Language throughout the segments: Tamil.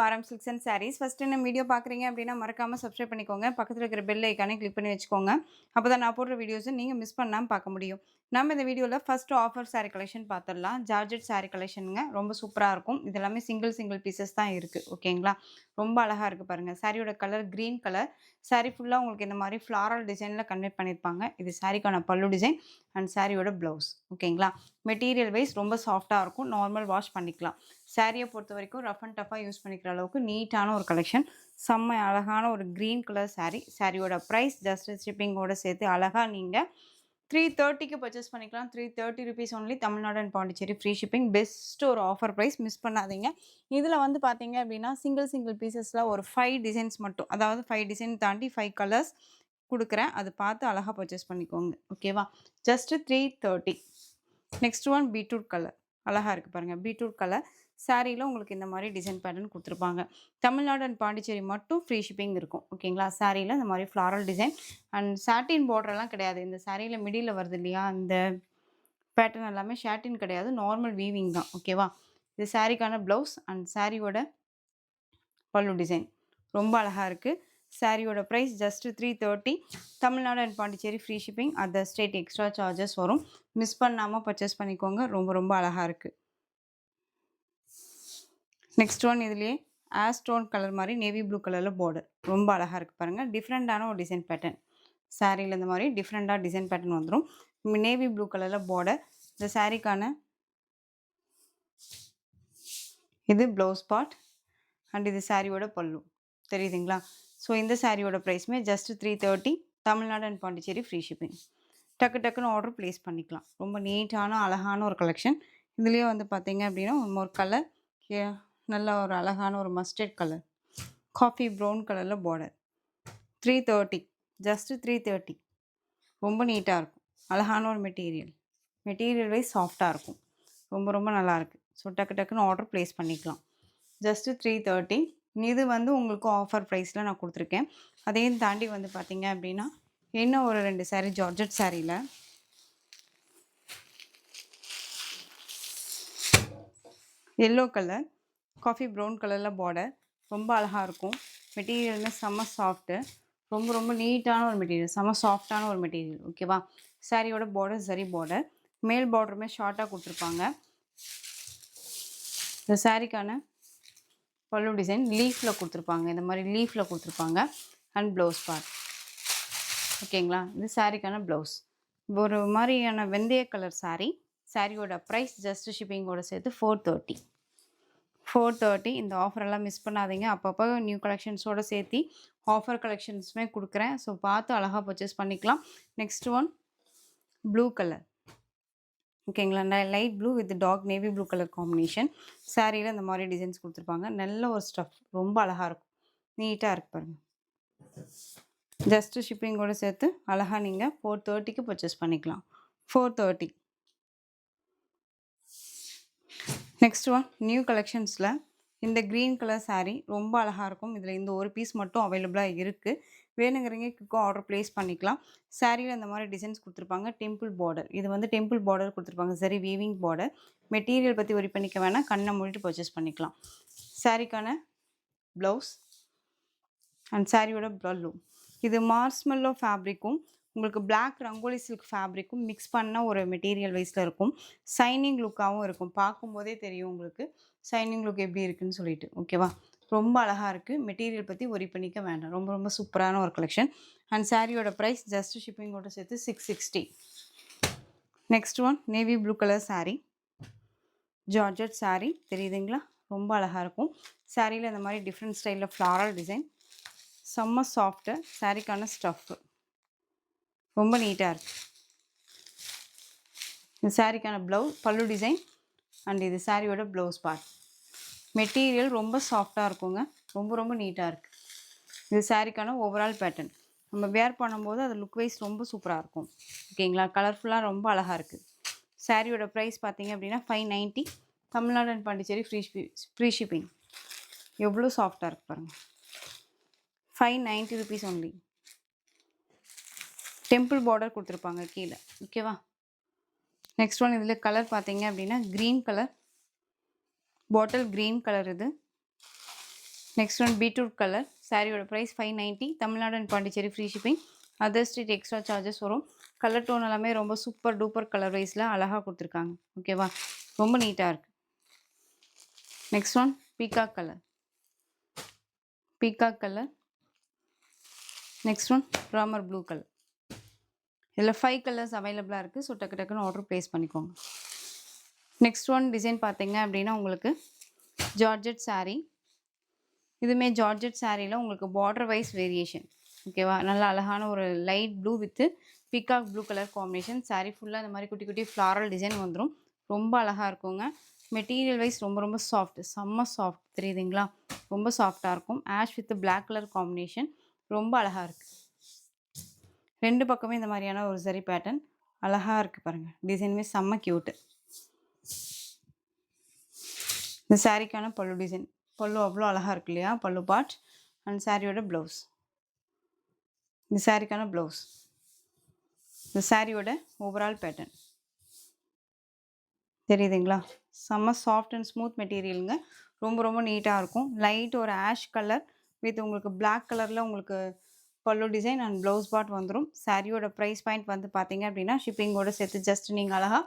ஆரம் சில்க்ஸ் அண்ட் சாரீஸ். ஃபர்ஸ்ட் என்ன வீடியோ பார்க்குறீங்க அப்படின்னா மறக்காம சப்ஸ்கிரைப் பண்ணிக்கோங்க. பக்கத்துல இருக்கிற பெல் ஐகானை கிளிக் பண்ணி வச்சுக்கோங்க. அப்பதான் நான் போடுற வீடியோஸ நீங்க மிஸ் பண்ணாம பார்க்க முடியும். நம்ம இந்த வீடியோல ஃபர்ஸ்ட் ஆஃபர் சாரி கலெக்ஷன் பார்த்துடலாம். ஜார்ஜெட் சாரி கலெக்ஷனுங்க. ரொம்ப சூப்பரா இருக்கும். இது எல்லாமே சிங்கிள் சிங்கிள் பீசஸ் தான் இருக்கு. ஓகேங்களா? ரொம்ப அழகா இருக்கு பாருங்க. சாரியோட கலர் கிரீன் கலர். சாரி ஃபுல்லா உங்களுக்கு இந்த மாரி ஃப்ளாரல் டிசைன்ல கன்வெர்ட் பண்ணியிருப்பாங்க. இது சாரிக்கான பல்லு டிசைன் அண்ட் சாரியோட ப்ளவுஸ். ஓகேங்களா? மெட்டீரியல் வைஸ் ரொம்ப சாஃப்ட்டா இருக்கும். நார்மல் வாஷ் பண்ணிக்கலாம். சாரிய பொறுத்தவரைக்கும் ரஃப் அண்ட் டஃப்பா யூஸ் பண்ணிக்கிற அளவுக்கு நீட்டான ஒரு கலெக்ஷன். செம்ம அழகான ஒரு கிரீன் கலர் சாரி. சாரியோட பிரைஸ் ஜஸ்ட் ஷிப்பிங்கோட சேர்த்து அழகா நீங்க 330க்கு பர்ச்சேஸ் பண்ணிக்கலாம். ₹330 only. Tamil Nadu and Pondicherry free shipping. Best ஒரு ஆஃபர் பிரைஸ். மிஸ் பண்ணாதீங்க. இதுல வந்து பார்த்தீங்க அப்படின்னா, சிங்கிள் சிங்கிள் பீசஸ்ல ஒரு 5 டிசைன்ஸ் மட்டும். அதாவது 5 டிசைன் தாண்டி 5 கலர்ஸ் குடுக்குறேன். அது பார்த்து அழகா பர்ச்சேஸ் பண்ணிக்கோங்க. ஓகேவா? Just 330. Next one beetroot colour. அழகா இருக்கு பாருங்க. Beetroot colour. சாரில உங்களுக்கு இந்த மாரி டிசைன் பேட்டர்ன் குடுத்துருப்பாங்க. தமிழ்நாடு அண்ட் பாண்டிச்சேரி மட்டும் ஃப்ரீ ஷிப்பிங் இருக்கும். ஓகேங்களா? சாரில இந்த மாரி ஃப்ளாரல் டிசைன் அண்ட் சாட்டின் பார்டர்லாம் கிடையாது. இந்த சாரில மிடில்ல வருது இல்லையா? அந்த பேட்டர்ன் எல்லாமே ஷாட்டின் கிடையாது. நார்மல் வீவிங் தான். ஓகேவா? இது சாரிக்கான ப்ளவுஸ் அண்ட் சாரியோட பல்லு டிசைன். ரொம்ப அழகா இருக்கு. சாரியோட price just 330. Tamil Nadu and Pondicherry free shipping. Other state extra charges வரும். மிஸ் பண்ணாம பர்ச்சேஸ் பண்ணிக்கோங்க. ரொம்ப ரொம்ப அழகா இருக்கு. நெக்ஸ்ட் ஒன் இதுலயே ஆஷ் டோன் கலர் மாரி நேவி ப்ளூ கலர்ல பார்டர். ரொம்ப அழகா இருக்கு பாருங்க. டிஃபரண்டான ஒரு டிசைன் பேட்டர்ன். சாரில இந்த மாரி டிஃபரண்டா டிசைன் பேட்டர்ன் வந்துரும். நேவி ப்ளூ கலர்ல பார்டர். இந்த சாரிக்கான இது ப்ளவுஸ் பார்ட் அண்ட் இது சாரியோட பல்லு. தெரியுதுங்களா? ஸோ இந்த சாரியோட பிரைஸுமே just 330. Tamil Nadu and Pondicherry free shipping. டக்கு டக்குன்னு ஆர்டர் பிளேஸ் பண்ணிக்கலாம். ரொம்ப நீட்டான அழகான ஒரு கலெக்ஷன். இதுலயே வந்து பார்த்தீங்க அப்படின்னா, ஒரு கலர் நல்ல ஒரு அழகான ஒரு மஸ்டர்ட் கலர். காஃபி ப்ரவுன் கலர்ல பார்டர். 330. ஜஸ்ட் 330. ரொம்ப நீட்டா இருக்கும். அழகான ஒரு மெட்டீரியல். மெட்டீரியல் வைஸ் சாஃப்ட்டா இருக்கும். ரொம்ப ரொம்ப நல்லாயிருக்கு. ஸோ டக்கு டக்குன்னு ஆர்டர் பிளேஸ் பண்ணிக்கலாம். ஜஸ்ட் 330. இது வந்து உங்களுக்கு ஆஃபர் ப்ரைஸில் நான் கொடுத்துருக்கேன். அதையும் தாண்டி வந்து பார்த்தீங்க அப்படின்னா, இன்னும் ஒரு 2 சாரீ ஜார்ஜெட் சாரியில் எல்லோ கலர், காஃபி ப்ரவுன் கலரில் பார்டர். ரொம்ப அழகாக இருக்கும். மெட்டீரியலுமே செம்ம சாஃப்ட்டு. ரொம்ப ரொம்ப நீட்டான ஒரு மெட்டீரியல். செம்ம சாஃப்டான ஒரு மெட்டீரியல். ஓகேவா? சாரியோட பார்டர் ஜரி பார்டர். மேல் பார்டருமே ஷார்ட்டாக கொடுத்துருப்பாங்க. இந்த சாரிக்கான பல்லு டிசைன் லீஃபில் கொடுத்துருப்பாங்க. இந்த மாதிரி லீஃபில் கொடுத்துருப்பாங்க. And blouse part. ஓகேங்களா? இது சாரிக்கான ப்ளவுஸ். ஒரு மாதிரியான வெந்தய கலர் சாரி. சாரியோட ப்ரைஸ் ஜஸ்ட் ஷிப்பிங்கோட சேர்த்து 430. 430. இந்த ஆஃபரெல்லாம் மிஸ் பண்ணாதீங்க. அப்பப்போ நியூ கலெக்ஷன்ஸோடு சேர்த்து ஆஃபர் கலெக்ஷன்ஸுமே கொடுக்குறேன். ஸோ பார்த்து அழகாக பர்ச்சேஸ் பண்ணிக்கலாம். Next one blue colour. ஓகேங்களா? Light blue with dark navy blue colour combination. சாரியில் இந்த மாதிரி டிசைன்ஸ் கொடுத்துருப்பாங்க. நல்ல ஒரு ஸ்டஃப். ரொம்ப அழகாக இருக்கும். நீட்டாக இருக்கு பாருங்கள். ஜஸ்ட் ஷிப்பிங்கோடு சேர்த்து அழகாக நீங்கள் 430க்கு பர்ச்சேஸ் பண்ணிக்கலாம். 430. நெக்ஸ்ட் ஒன் நியூ கலெக்ஷன்ஸில் இந்த க்ரீன் கலர் சாரீ ரொம்ப அழகாக இருக்கும். இதில் இந்த ஒரு பீஸ் மட்டும் அவைலபிளாக இருக்குது. வேணுங்கிறவங்க குயிக்காக ஆர்டர் ப்ளேஸ் பண்ணிக்கலாம். சாரியில் இந்த மாதிரி டிசைன்ஸ் கொடுத்துருப்பாங்க. Temple border. இது வந்து டெம்பிள் பார்டர் கொடுத்துருப்பாங்க. சரி வீவிங் பார்டர். மெட்டீரியல் பற்றி ஒரி பண்ணிக்க வேணாம். கண்ணை மூடிட்டு பர்ச்சேஸ் பண்ணிக்கலாம். சாரிக்கான ப்ளவுஸ் அண்ட் சாரியோட பல்லு. இது மார்ஸ்மெல்லோ ஃபேப்ரிக்கும் உங்களுக்கு பிளாக் ரங்கோலி சில்க் ஃபேப்ரிக்கும் மிக்ஸ் பண்ண ஒரு மெட்டீரியல் வைஸில் இருக்கும். ஷைனிங் லுக்காகவும் இருக்கும். பார்க்கும்போதே தெரியும் உங்களுக்கு ஷைனிங் லுக் எப்படி இருக்குன்னு சொல்லிட்டு. ஓகேவா? ரொம்ப அழகாக இருக்குது. மெட்டீரியல் பற்றி ஒரி பண்ணிக்க வேண்டாம். ரொம்ப ரொம்ப சூப்பரான ஒரு கலெக்ஷன். அண்ட் சாரியோட ப்ரைஸ் ஜஸ்ட் ஷிப்பிங்கோட சேர்த்து 660. Next one navy blue colour sari. Georgette sari. தெரியுதுங்களா? ரொம்ப அழகாக இருக்கும். சாரியில் இந்த மாதிரி டிஃப்ரெண்ட் ஸ்டைலில் ஃப்ளாரல் டிசைன். செம்ம சாஃப்ட்டு. சாரிக்கான ஸ்டஃப்பு ரொம்ப நீட்டாக இருக்குது. இந்த சாரிக்கான ப்ளவுஸ் பல்லு டிசைன் அண்ட் இது சாரியோட ப்ளவுஸ் பார்ட். மெட்டீரியல் ரொம்ப சாஃப்டாக இருக்குங்க. ரொம்ப ரொம்ப நீட்டாக இருக்குது. இது சாரிக்கான ஓவரால் பேட்டர்ன். நம்ம வேர் பண்ணும்போது அது லுக் வைஸ் ரொம்ப சூப்பராக இருக்கும். ஓகேங்களா? கலர்ஃபுல்லாக ரொம்ப அழகாக இருக்குது. சாரியோட ப்ரைஸ் பார்த்தீங்க அப்படின்னா 590. Tamil Nadu and Pondicherry free shipping. எவ்வளோ சாஃப்டாக இருக்குது பாருங்கள். 590 rupees ஒன்லி. டெம்பிள் பார்டர் கொடுத்துருப்பாங்க கீழே. ஓகேவா? நெக்ஸ்ட் ஒன் இதில் கலர் பார்த்தீங்க அப்படின்னா green colour, bottle green colour. இது நெக்ஸ்ட் ஒன் பீட்ரூட் கலர். சாரியோட price 590. Tamil Nadu and Pondicherry free shipping. Other state extra charges வரும். கலர் டோன் எல்லாமே ரொம்ப சூப்பர் டூப்பர் கலர் வைஸில் அழகாக கொடுத்துருக்காங்க. ஓகேவா, ரொம்ப நீட்டாக இருக்குது. Next one peacock colour. Peacock colour. Next one Ramar blue colour. இதில் 5 கலர்ஸ் அவைலபிளாக இருக்குது. ஸோ டக்கு டக்குன்னு ஆர்டர் ப்ளேஸ் பண்ணிக்கோங்க. நெக்ஸ்ட் ஒன் டிசைன் பார்த்தீங்க அப்படின்னா உங்களுக்கு ஜார்ஜெட் சாரீ. இதுவுமே ஜார்ஜெட் சாரியில் உங்களுக்கு பார்டர் வைஸ் வேரியேஷன். ஓகேவா, நல்லா அழகான ஒரு light blue with peacock blue colour combination. Sari ஃபுல்லாக இந்த மாதிரி குட்டி குட்டி ஃப்ளாரல் டிசைன் வந்துடும். ரொம்ப அழகாக இருக்குங்க. மெட்டீரியல் வைஸ் ரொம்ப ரொம்ப சாஃப்ட், செம்ம சாஃப்ட். தெரியுதுங்களா, ரொம்ப சாஃப்டாக இருக்கும். Ash with black colour combination. ரொம்ப அழகாக இருக்குது. ரெண்டு பக்கமே இந்த மாதிரியான ஒரு சரி பேட்டர்ன் அழகாக இருக்குது பாருங்கள். டிசைனுமே செம்ம க்யூட்டு. இந்த சாரீக்கான பல்லு டிசைன். பல்லு அவ்வளோ அழகாக இருக்கு இல்லையா, பல்லு பார்ட். அண்ட் சாரியோட ப்ளவுஸ். இந்த சாரீக்கான ப்ளவுஸ். இந்த சாரியோட ஓவரால் பேட்டர்ன் தெரியுதுங்களா, செம்ம சாஃப்ட் அண்ட் ஸ்மூத் மெட்டீரியலுங்க. ரொம்ப ரொம்ப நீட்டாக இருக்கும். லைட் ஒரு ஆஷ் கலர் வித் உங்களுக்கு பிளாக் கலரில் உங்களுக்கு பல்லு டிசைன் அண்ட் ப்ளவுஸ் பார்ட் வந்துடும். சாரியோட ப்ரைஸ் பாயிண்ட் வந்து பார்த்தீங்க அப்படின்னா ஷிப்பிங்கோட சேர்த்து ஜஸ்ட் நீங்கள் அழகாக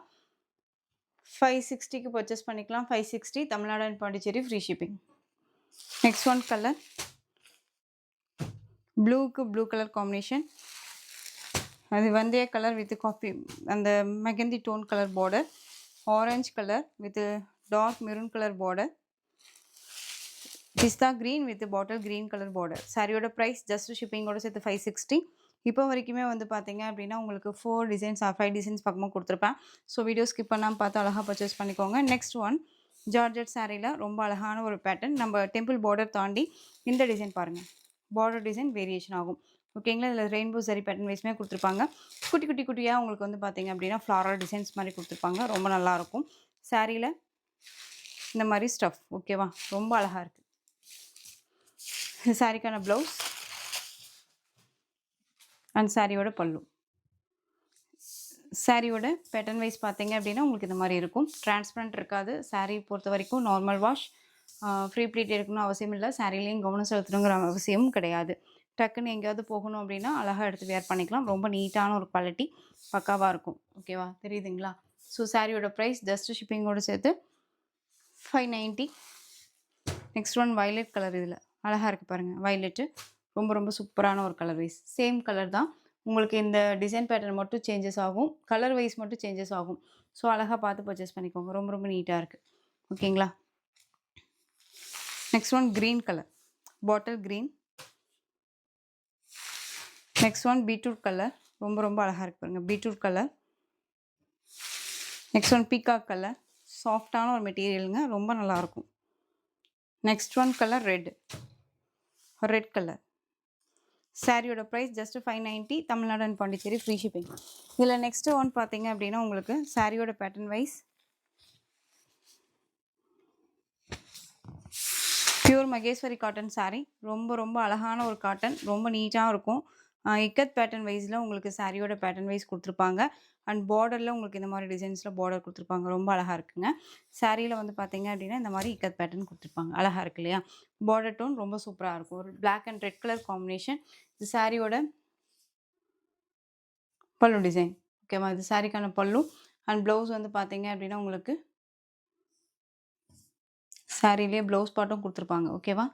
560க்கு பர்ச்சேஸ் பண்ணிக்கலாம். 560 Tamil Nadu and Pondicherry free shipping. Next one colour ப்ளூக்கு blue colour combination. அது வந்தே கலர் வித் காஃபி அந்த mehndi tone colour border. Orange colour with dark maroon colour border. Pista green with bottle green colour border. சாரியோட ப்ரைஸ் ஜஸ்ட் ஷிப்பிங்கோட சேர்த்து 560. இப்போ வரைக்குமே வந்து பார்த்தீங்க அப்படின்னா உங்களுக்கு 4 டிசைன்ஸ் 5 டிசைன்ஸ் பக்கமாக கொடுத்துருப்பேன். ஸோ வீடியோ ஸ்கிப் பண்ணாமல் பார்த்து அழகாக பர்ச்சேஸ் பண்ணிக்கோங்க. நெக்ஸ்ட் ஒன் ஜார்ஜெட் சாரியில் ரொம்ப அழகான ஒரு பேட்டர்ன். நம்ம டெம்பிள் பார்டர் தாண்டி இந்த டிசைன் பாருங்கள். பார்டர் டிசைன் வேரியேஷன் ஆகும். ஓகேங்களா, இதில் ரெயின்போ சரி பேட்டர்ன் வைஸ்மே கொடுத்துருப்பாங்க. குட்டி குட்டி குட்டியாக உங்களுக்கு வந்து பார்த்தீங்க அப்படின்னா ஃப்ளாரல் டிசைன்ஸ் மாதிரி கொடுத்துருப்பாங்க. ரொம்ப நல்லாயிருக்கும். சாரியில் இந்த மாதிரி ஸ்டஃப். ஓகேவா, ரொம்ப அழகாக இருக்குது. சாரிக்கான ப்ளவுஸ் அண்ட் சாரியோட பல்லு. சாரியோட பேட்டர்ன் வைஸ் பார்த்தீங்க அப்படின்னா உங்களுக்கு இந்த மாதிரி இருக்கும். டிரான்ஸ்பரண்ட் இருக்காது. சாரீ பொறுத்த வரைக்கும் நார்மல் வாஷ், ஃப்ரீ ப்ளீட் எடுக்கணும் அவசியம் இல்லை. சாரிலையும் கவனம் செலுத்தணுங்கிற அவசியமும் கிடையாது. டக்குன்னு எங்கேயாவது போகணும் அப்படின்னா அழகாக எடுத்து வேர் பண்ணிக்கலாம். ரொம்ப நீட்டான ஒரு குவாலிட்டி பக்காவாக இருக்கும். ஓகேவா, தெரியுதுங்களா. ஸோ சாரியோட ப்ரைஸ் ஜஸ்ட் ஷிப்பிங்கோடு சேர்த்து 590. Next one violet colour. இதில் அழகாக இருக்குது பாருங்கள். வயலட்டு ரொம்ப ரொம்ப சூப்பரான ஒரு கலர் வைஸ். சேம் கலர் தான். உங்களுக்கு இந்த டிசைன் பேட்டர்ன் மட்டும் சேஞ்சஸ் ஆகும். கலர் வைஸ் மட்டும் சேஞ்சஸ் ஆகும். ஸோ அழகாக பார்த்து பர்ச்சேஸ் பண்ணிக்கோங்க. ரொம்ப ரொம்ப நீட்டாக இருக்குது. ஓகேங்களா. Next one green colour, bottle green. Next one beetroot colour. ரொம்ப ரொம்ப அழகாக இருக்குது பாருங்கள், beetroot colour. Next one peacock colour. சாஃப்டான ஒரு மெட்டீரியலுங்க, ரொம்ப நல்லாயிருக்கும். Next one colour red, red colour. சாரியோட price just 590 Tamil Nadu and Pondicherry free shipping. இதில் நெக்ஸ்ட் ஒன் பார்த்தீங்க அப்படின்னா உங்களுக்கு சாரியோட pattern wise pure Maheshwari cotton sari. ரொம்ப ரொம்ப அழகான ஒரு காட்டன், ரொம்ப நீட்டாக இருக்கும். இக்கத் பேட்டர்ன் வைஸில் உங்களுக்கு சாரியோட பேட்டர்ன் வைஸ் கொடுத்துருப்பாங்க. அண்ட் பார்டரில் உங்களுக்கு இந்த மாதிரி டிசைன்ஸில் பார்டர் கொடுத்துருப்பாங்க. ரொம்ப அழகாக இருக்குங்க. சாரியில் வந்து பார்த்தீங்க அப்படின்னா இந்த மாதிரி இக்கத் பேட்டர்ன் கொடுத்துருப்பாங்க. அழகாக இருக்கு இல்லையா. பார்டர் டோன் ரொம்ப சூப்பராக இருக்கும். ஒரு black and red colour combination. இது சாரியோட பல்லு டிசைன். ஓகேவா, இது சாரிக்கான பல்லு. அண்ட் ப்ளவுஸ் வந்து பார்த்தீங்க அப்படின்னா உங்களுக்கு சாரிலேயே ப்ளவுஸ் பார்ட்டும் கொடுத்துருப்பாங்க. ஓகேவா,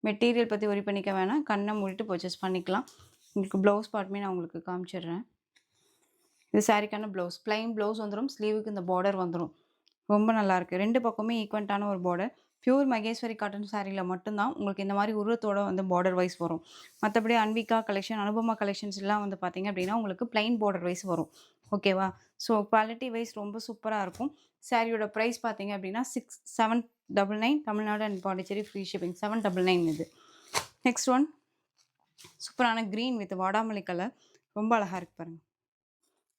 மெட்டீரியல் பற்றி ஒரி பண்ணிக்க வேணாம், கண்ணை மூடிட்டு பர்ச்சேஸ் பண்ணிக்கலாம். உங்களுக்கு ப்ளவுஸ் பார்ட்டுமே நான் உங்களுக்கு காமிச்சிடுறேன். இது சாரிக்கான ப்ளவுஸ். ப்ளைன் ப்ளவுஸ் வந்துடும். ஸ்லீவுக்கு இந்த பார்டர் வந்துடும். ரொம்ப நல்லாயிருக்கு. ரெண்டு பக்கமே ஈக்குவன்ட்டான ஒரு பார்டர். பியூர் மகேஸ்வரி காட்டன் சாரியில் மட்டும்தான் உங்களுக்கு இந்த மாதிரி உருவத்தோடு வந்து பார்டர் வைஸ் வரும். மற்றபடி அன்விகா கலெக்ஷன், அனுபமா கலெக்ஷன்ஸ் எல்லாம் வந்து பார்த்திங்க அப்படின்னா உங்களுக்கு ப்ளைன் பார்டர் வைஸ் வரும். ஓகேவா. ஸோ குவாலிட்டி வைஸ் ரொம்ப சூப்பராக இருக்கும். சாரியோட ப்ரைஸ் பார்த்தீங்க அப்படின்னா 799 Tamil Nadu and Pondicherry free shipping. 799 இது. நெக்ஸ்ட் ஒன் சூப்பரான க்ரீன் வித் வாடாமல்லி கலர். ரொம்ப அழகாக இருக்குது பாருங்கள்.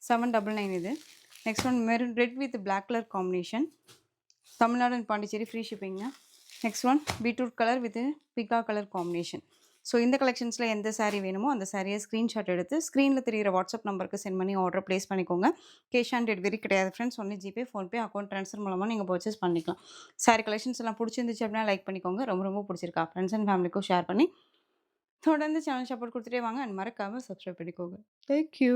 799 இது. Next one maroon red with black colour combination. Tamil Nadu and Pondicherry free shipping. Next one beetroot colour with peacock colour combination. So இந்த கலெக்ஷன்ஸ்ல எந்த சாரி வேணுமோ, அந்த சாரிய ஸ்க்ரீன்ஷாட் எடுத்து ஸ்க்ரீன்ல தெரியிற வாட்ஸ்அப் நம்பருக்கு சென்ட் பண்ணி ஆர்டர் பிளேஸ் பண்ணிக்கோங்க. கேஷ் ஆன் டெலிவரி கிடையாது friends. Only GPay, PhonePe, account transfer மூலமா நீங்க பர்ச்சேஸ் பண்ணிக்கலாம். சாரி கலெக்ஷன்ஸ் எல்லாம் புடிச்சிருந்துச்சு அப்படின்னா லைக் பண்ணிக்கோங்க. ரொம்ப ரொம்ப புடிச்சிருக்கா ஃப்ரெண்ட்ஸ் அண்ட் ஃபேமிலிக்கும் ஷேர் பண்ணி தொடர்ந்து சேனல் சப்போர்ட் குடுத்துட்டே வாங்க. அண்ட் மறக்காம சப்ஸ்கிரைப் பண்ணிக்கோங்க. Thank you.